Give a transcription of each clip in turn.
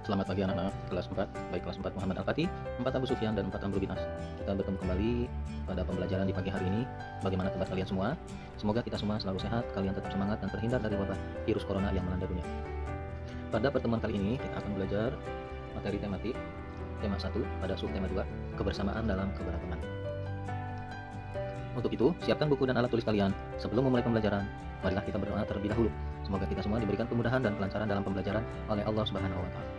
Selamat pagi anak-anak kelas 4, baik kelas 4 Muhammad Al-Fatih, 4 Abu Sufyan, dan 4 Amr bin As. Kita bertemu kembali pada pembelajaran di pagi hari ini. Bagaimana kabar kalian semua? Semoga kita semua selalu sehat, kalian tetap semangat dan terhindar dari wabah virus corona yang melanda dunia. Pada pertemuan kali ini kita akan belajar materi tematik tema 1 pada subtema 2, kebersamaan dalam keberagaman. Untuk itu, siapkan buku dan alat tulis kalian. Sebelum memulai pembelajaran, marilah kita berdoa terlebih dahulu. Semoga kita semua diberikan kemudahan dan kelancaran dalam pembelajaran oleh Allah Subhanahu wa Ta'ala.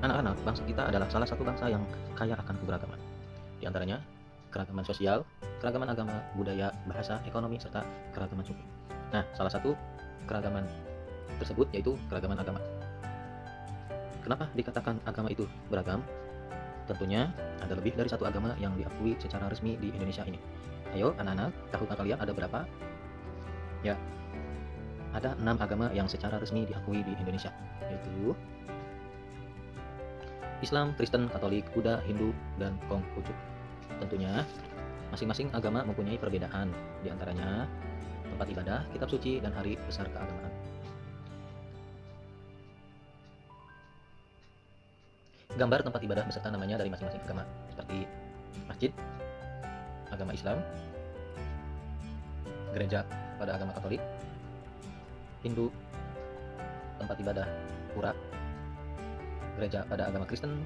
Anak-anak, bangsa kita adalah salah satu bangsa yang kaya akan keberagaman. Di antaranya, keragaman sosial, keragaman agama, budaya, bahasa, ekonomi, serta keragaman suku. Nah, salah satu keragaman tersebut yaitu keragaman agama. Kenapa dikatakan agama itu beragam? Tentunya ada lebih dari satu agama yang diakui secara resmi di Indonesia ini. Ayo anak-anak, tahukah kalian ada berapa? Ya, ada 6 agama yang secara resmi diakui di Indonesia, yaitu Islam, Kristen, Katolik, Buddha, Hindu, dan Konghucu. Tentunya masing-masing agama mempunyai perbedaan, di antaranya tempat ibadah, kitab suci, dan hari besar keagamaan. Gambar tempat ibadah beserta namanya dari masing-masing agama, seperti masjid, agama Islam, gereja pada agama Katolik, Hindu, tempat ibadah pura, gereja pada agama Kristen,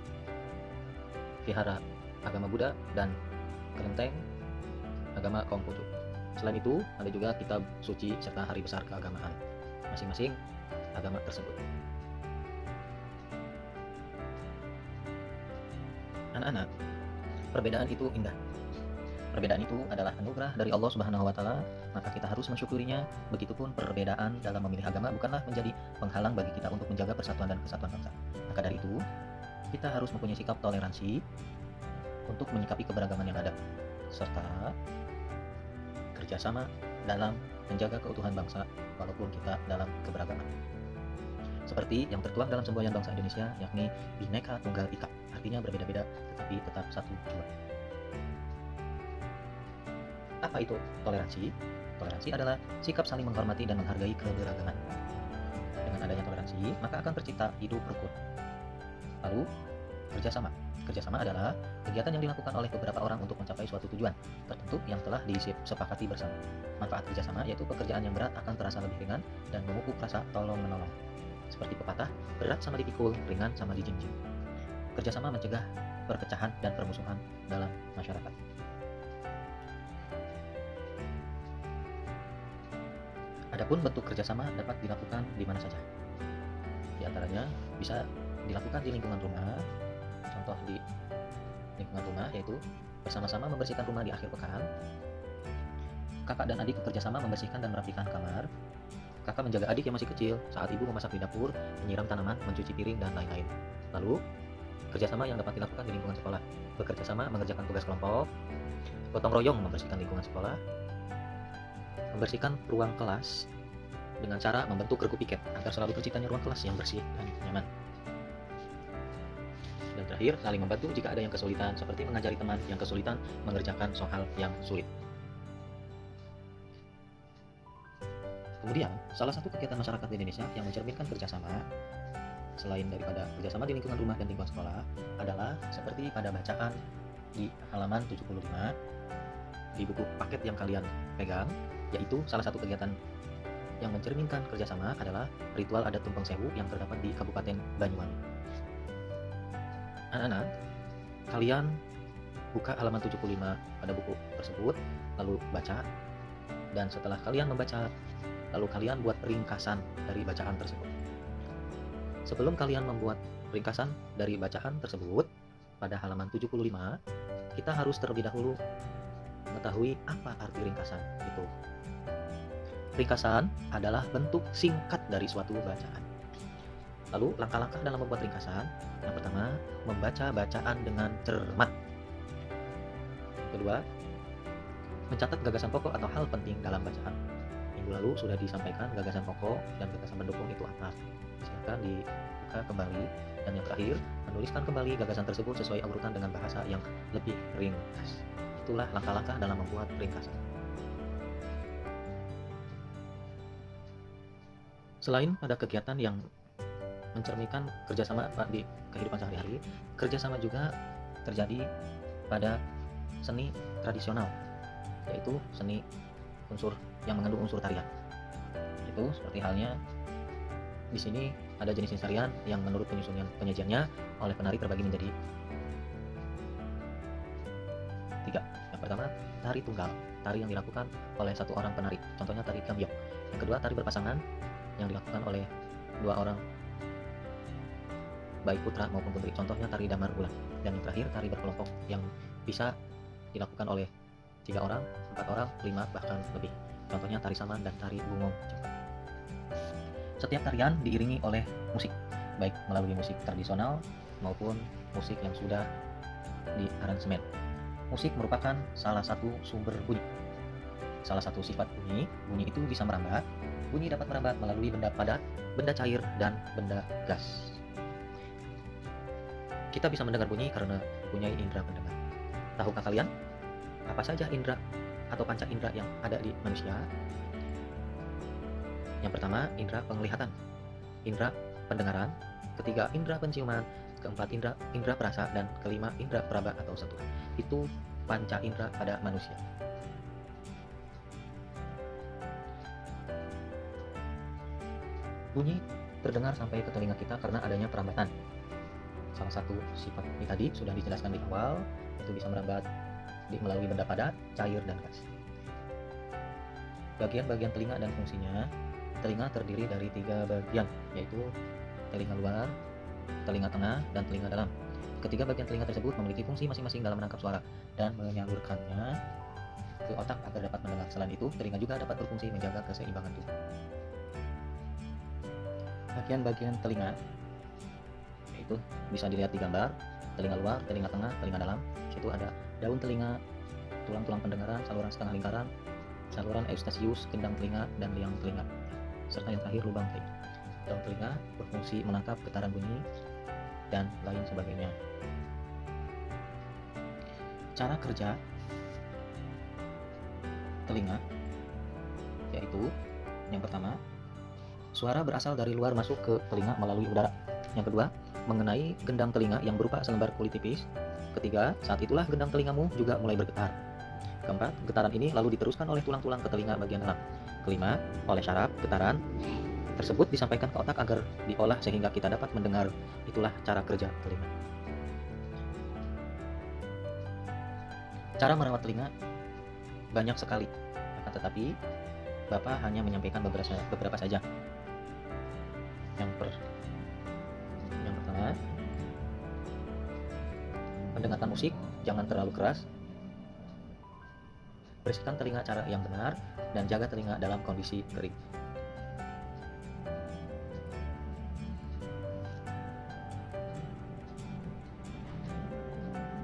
vihara agama Buddha, dan kelenteng agama Konghucu. Selain itu, ada juga kitab suci serta hari besar keagamaan masing-masing agama tersebut. Anak-anak, perbedaan itu indah. Perbedaan itu adalah anugerah dari Allah Subhanahu wa Ta'ala, maka kita harus mensyukurinya. Begitupun perbedaan dalam memilih agama bukanlah menjadi penghalang bagi kita untuk menjaga persatuan dan kesatuan bangsa. Maka dari itu, kita harus mempunyai sikap toleransi untuk menyikapi keberagaman yang ada, serta kerjasama dalam menjaga keutuhan bangsa walaupun kita dalam keberagaman. Seperti yang tertuang dalam semboyan bangsa Indonesia, yakni Bhinneka Tunggal Ika, artinya berbeda-beda tetapi tetap satu tujuan. Apa itu toleransi? Toleransi adalah sikap saling menghormati dan menghargai keberagaman. Dengan adanya toleransi, maka akan tercipta hidup rukun. Lalu, kerjasama. Kerjasama adalah kegiatan yang dilakukan oleh beberapa orang untuk mencapai suatu tujuan tertentu yang telah disepakati bersama. Manfaat kerjasama yaitu pekerjaan yang berat akan terasa lebih ringan dan memupuk rasa tolong-menolong. Seperti pepatah, berat sama dipikul, ringan sama dijinjing. Kerjasama mencegah perpecahan dan permusuhan dalam masyarakat. Adapun bentuk kerjasama dapat dilakukan di mana saja. Di antaranya bisa dilakukan di lingkungan rumah. Contoh di lingkungan rumah yaitu bersama-sama membersihkan rumah di akhir pekan. Kakak dan adik bekerjasama membersihkan dan merapikan kamar. Kakak menjaga adik yang masih kecil saat ibu memasak di dapur, menyiram tanaman, mencuci piring, dan lain-lain. Lalu, kerjasama yang dapat dilakukan di lingkungan sekolah. Bekerjasama mengerjakan tugas kelompok, gotong royong membersihkan lingkungan sekolah, membersihkan ruang kelas dengan cara membentuk regu piket agar selalu terciptanya ruang kelas yang bersih dan nyaman. Dan terakhir, saling membantu jika ada yang kesulitan, seperti mengajari teman yang kesulitan mengerjakan soal yang sulit. Kemudian, salah satu kegiatan masyarakat di Indonesia yang mencerminkan kerjasama, selain daripada kerjasama di lingkungan rumah dan lingkungan sekolah, adalah seperti pada bacaan di halaman 75 di buku paket yang kalian pegang, yaitu salah satu kegiatan yang mencerminkan kerjasama adalah ritual adat Tumpeng Sewu yang terdapat di Kabupaten Banyuwangi. Anak-anak, kalian buka halaman 75 pada buku tersebut, lalu baca, dan setelah kalian membaca, lalu kalian buat ringkasan dari bacaan tersebut. Sebelum kalian membuat ringkasan dari bacaan tersebut, pada halaman 75, kita harus terlebih dahulu mengetahui apa arti ringkasan itu. Ringkasan adalah bentuk singkat dari suatu bacaan. Lalu langkah-langkah dalam membuat ringkasan, yang pertama, membaca bacaan dengan cermat. Yang kedua, mencatat gagasan pokok atau hal penting dalam bacaan. Minggu lalu sudah disampaikan gagasan pokok dan gagasan pendukung itu apa. Silakan dibuka kembali. Dan yang terakhir, menuliskan kembali gagasan tersebut sesuai urutan dengan bahasa yang lebih ringkas. Itulah langkah-langkah dalam membuat ringkasan. Selain pada kegiatan yang mencerminkan kerjasama di kehidupan sehari-hari. Kerjasama juga terjadi pada seni tradisional, yaitu seni unsur yang mengandung unsur tarian. Itu seperti halnya di sini ada jenis-jenis tarian yang menurut penyajiannya oleh penari terbagi menjadi 3. Yang pertama, tari tunggal, tari yang dilakukan oleh satu orang penari, contohnya tari gambyong. Yang kedua, tari berpasangan yang dilakukan oleh 2 orang, baik putra maupun putri, contohnya tari damar ulang. Dan yang terakhir, tari berkelompok yang bisa dilakukan oleh 3 orang, 4 orang, 5 bahkan lebih, contohnya tari saman dan tari bungong. Setiap tarian diiringi oleh musik, baik melalui musik tradisional maupun musik yang sudah diaransemen. Musik merupakan salah satu sumber bunyi. Salah satu sifat bunyi itu bisa merambat. Bunyi dapat merambat melalui benda padat, benda cair, dan benda gas. Kita bisa mendengar bunyi karena mempunyai indera pendengar. Tahukah kalian apa saja indera atau panca indera yang ada di manusia? Yang pertama, indera penglihatan, indera pendengaran, ketiga indera penciuman, keempat indera perasa, dan kelima indera peraba atau sentuhan. Itu panca indera pada manusia. Bunyi terdengar sampai ke telinga kita karena adanya perambatan. Salah satu sifat ini tadi sudah dijelaskan di awal, itu bisa merambat melalui benda padat, cair, dan gas. Bagian-bagian telinga dan fungsinya. Telinga terdiri dari 3 bagian, yaitu telinga luar, telinga tengah, dan telinga dalam. Ketiga bagian telinga tersebut memiliki fungsi masing-masing dalam menangkap suara dan menyalurkannya ke otak agar dapat mendengar. Selain itu, telinga juga dapat berfungsi menjaga keseimbangan tubuh. Bagian-bagian telinga yaitu bisa dilihat di gambar: telinga luar, telinga tengah, telinga dalam. Situ ada daun telinga, tulang-tulang pendengaran, saluran setengah lingkaran, saluran eustachius, gendang telinga, dan liang telinga, serta yang terakhir lubang telinga. Daun telinga berfungsi menangkap getaran bunyi dan lain sebagainya. Cara kerja telinga yaitu: yang pertama, suara berasal dari luar masuk ke telinga melalui udara. Yang kedua, mengenai gendang telinga yang berupa selembar kulit tipis. Ketiga, saat itulah gendang telingamu juga mulai bergetar. Keempat, getaran ini lalu diteruskan oleh tulang-tulang ke telinga bagian dalam. Kelima, oleh syaraf, getaran tersebut disampaikan ke otak agar diolah sehingga kita dapat mendengar. Itulah cara kerja telinga. Cara merawat telinga banyak sekali, akan tetapi Bapak hanya menyampaikan beberapa saja. Yang pertama, mendengarkan musik jangan terlalu keras. Bersihkan telinga cara yang benar dan jaga telinga dalam kondisi kering.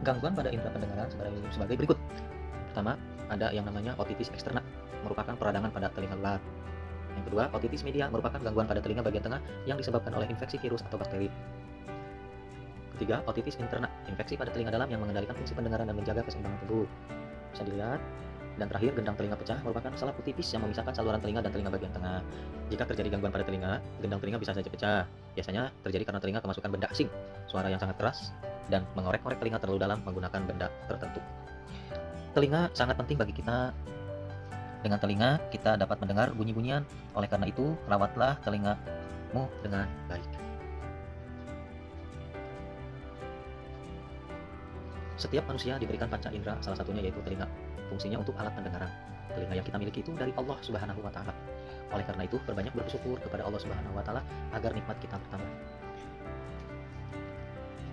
Gangguan pada indera pendengaran sebagai berikut. Pertama, ada yang namanya otitis eksterna, merupakan peradangan pada telinga luar. Yang kedua, otitis media merupakan gangguan pada telinga bagian tengah yang disebabkan oleh infeksi virus atau bakteri. Ketiga, otitis interna, infeksi pada telinga dalam yang mengendalikan fungsi pendengaran dan menjaga keseimbangan tubuh. Bisa dilihat. Dan terakhir, gendang telinga pecah merupakan selaput tipis yang memisahkan saluran telinga dan telinga bagian tengah. Jika terjadi gangguan pada telinga, gendang telinga bisa saja pecah. Biasanya terjadi karena telinga kemasukan benda asing, suara yang sangat keras, dan mengorek-ngorek telinga terlalu dalam menggunakan benda tertentu. Telinga sangat penting bagi kita. Dengan telinga, kita dapat mendengar bunyi-bunyian. Oleh karena itu, rawatlah telingamu dengan baik. Setiap manusia diberikan panca indera, salah satunya yaitu telinga. Fungsinya untuk alat pendengaran. Telinga yang kita miliki itu dari Allah Subhanahu wa Ta'ala. Oleh karena itu, perbanyak bersyukur kepada Allah Subhanahu wa Ta'ala agar nikmat kita bertambah.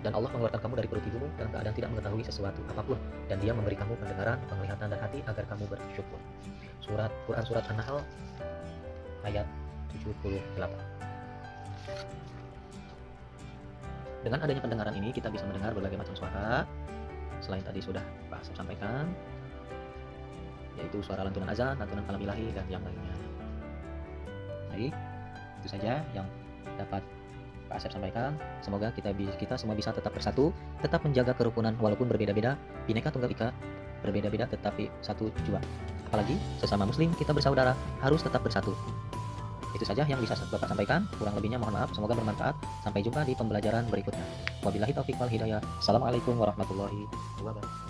Dan Allah mengeluarkan kamu dari perut ibumu dalam keadaan tidak mengetahui sesuatu apapun, dan Dia memberi kamu pendengaran, penglihatan, dan hati agar kamu bersyukur. Quran Surat An-Nahl ayat 78. Dengan adanya pendengaran ini, kita bisa mendengar berbagai macam suara. Selain tadi sudah Pak Asep sampaikan, yaitu suara lantunan azan, lantunan kalam ilahi, dan yang lainnya. Baik, itu saja yang dapat Pak Asep sampaikan. Semoga kita semua bisa tetap bersatu, tetap menjaga kerukunan walaupun berbeda-beda, Bhinneka Tunggal Ika, berbeda-beda tetapi satu tujuan. Apalagi sesama muslim kita bersaudara harus tetap bersatu. Itu saja yang bisa Bapak sampaikan, kurang lebihnya mohon maaf, semoga bermanfaat. Sampai jumpa di pembelajaran berikutnya. Wabillahi taufiq wal hidayah. Assalamualaikum warahmatullahi wabarakatuh.